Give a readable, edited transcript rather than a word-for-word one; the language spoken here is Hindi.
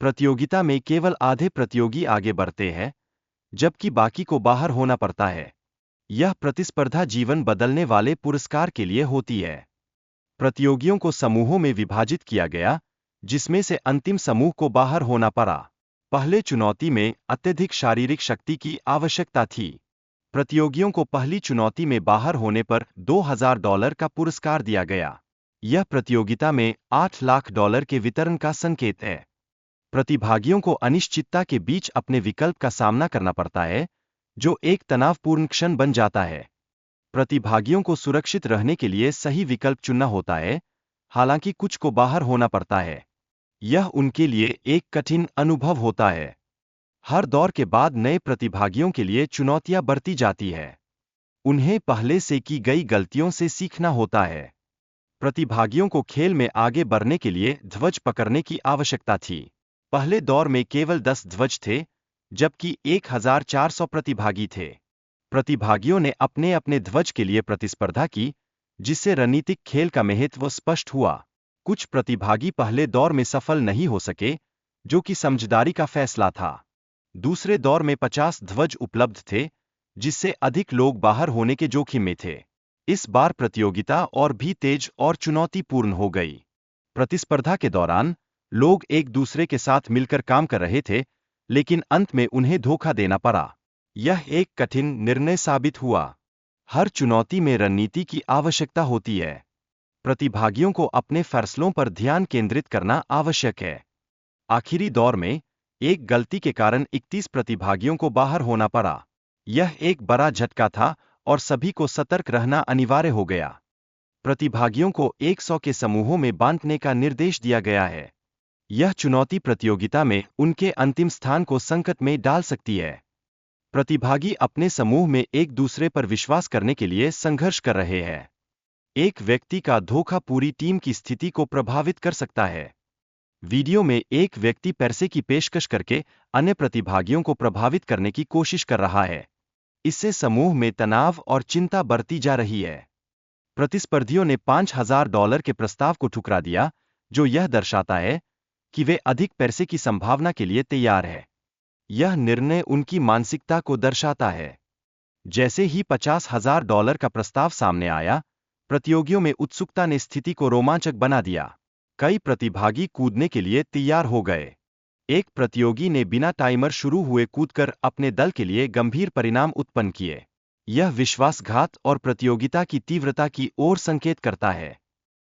प्रतियोगिता में केवल आधे प्रतियोगी आगे बढ़ते हैं, जबकि बाकी को बाहर होना पड़ता है। यह प्रतिस्पर्धा जीवन बदलने वाले पुरस्कार के लिए होती है। प्रतियोगियों को समूहों में विभाजित किया गया, जिसमें से अंतिम समूह को बाहर होना पड़ा। पहले चुनौती में अत्यधिक शारीरिक शक्ति की आवश्यकता थी। प्रतियोगियों को पहली चुनौती में बाहर होने पर $2000 का पुरस्कार दिया गया। यह प्रतियोगिता में $8 लाख के वितरण का संकेत है। प्रतिभागियों को अनिश्चितता के बीच अपने विकल्प का सामना करना पड़ता है, जो एक तनावपूर्ण क्षण बन जाता है। प्रतिभागियों को सुरक्षित रहने के लिए सही विकल्प चुनना होता है, हालांकि कुछ को बाहर होना पड़ता है। यह उनके लिए एक कठिन अनुभव होता है। हर दौर के बाद नए प्रतिभागियों के लिए चुनौतियां बढ़ती जाती है। उन्हें पहले से की गई गलतियों से सीखना होता है। प्रतिभागियों को खेल में आगे बढ़ने के लिए ध्वज पकड़ने की आवश्यकता थी। पहले दौर में केवल 10 ध्वज थे, जबकि 1400 प्रतिभागी थे। प्रतिभागियों ने अपने अपने ध्वज के लिए प्रतिस्पर्धा की, जिससे रणनीतिक खेल का महत्व स्पष्ट हुआ। कुछ प्रतिभागी पहले दौर में सफल नहीं हो सके, जो कि समझदारी का फैसला था। दूसरे दौर में 50 ध्वज उपलब्ध थे, जिससे अधिक लोग बाहर होने के जोखिम में थे। इस बार प्रतियोगिता और भी तेज और चुनौतीपूर्ण हो गई। प्रतिस्पर्धा के दौरान लोग एक दूसरे के साथ मिलकर काम कर रहे थे, लेकिन अंत में उन्हें धोखा देना पड़ा। यह एक कठिन निर्णय साबित हुआ। हर चुनौती में रणनीति की आवश्यकता होती है। प्रतिभागियों को अपने फैसलों पर ध्यान केंद्रित करना आवश्यक है। आखिरी दौर में एक गलती के कारण 31 प्रतिभागियों को बाहर होना पड़ा। यह एक बड़ा झटका था और सभी को सतर्क रहना अनिवार्य हो गया। प्रतिभागियों को 100 के समूहों में बांटने का निर्देश दिया गया है। यह चुनौती प्रतियोगिता में उनके अंतिम स्थान को संकट में डाल सकती है। प्रतिभागी अपने समूह में एक दूसरे पर विश्वास करने के लिए संघर्ष कर रहे हैं। एक व्यक्ति का धोखा पूरी टीम की स्थिति को प्रभावित कर सकता है। वीडियो में एक व्यक्ति पैसे की पेशकश करके अन्य प्रतिभागियों को प्रभावित करने की कोशिश कर रहा है। इससे समूह में तनाव और चिंता बढ़ती जा रही है। प्रतिस्पर्धियों ने $5000 के प्रस्ताव को ठुकरा दिया, जो यह दर्शाता है कि वे अधिक पैसे की संभावना के लिए तैयार हैं। यह निर्णय उनकी मानसिकता को दर्शाता है। जैसे ही $50,000 का प्रस्ताव सामने आया, प्रतियोगियों में उत्सुकता ने स्थिति को रोमांचक बना दिया। कई प्रतिभागी कूदने के लिए तैयार हो गए। एक प्रतियोगी ने बिना टाइमर शुरू हुए कूदकर अपने दल के लिए गंभीर परिणाम उत्पन्न किए। यह विश्वासघात और प्रतियोगिता की तीव्रता की ओर संकेत करता है।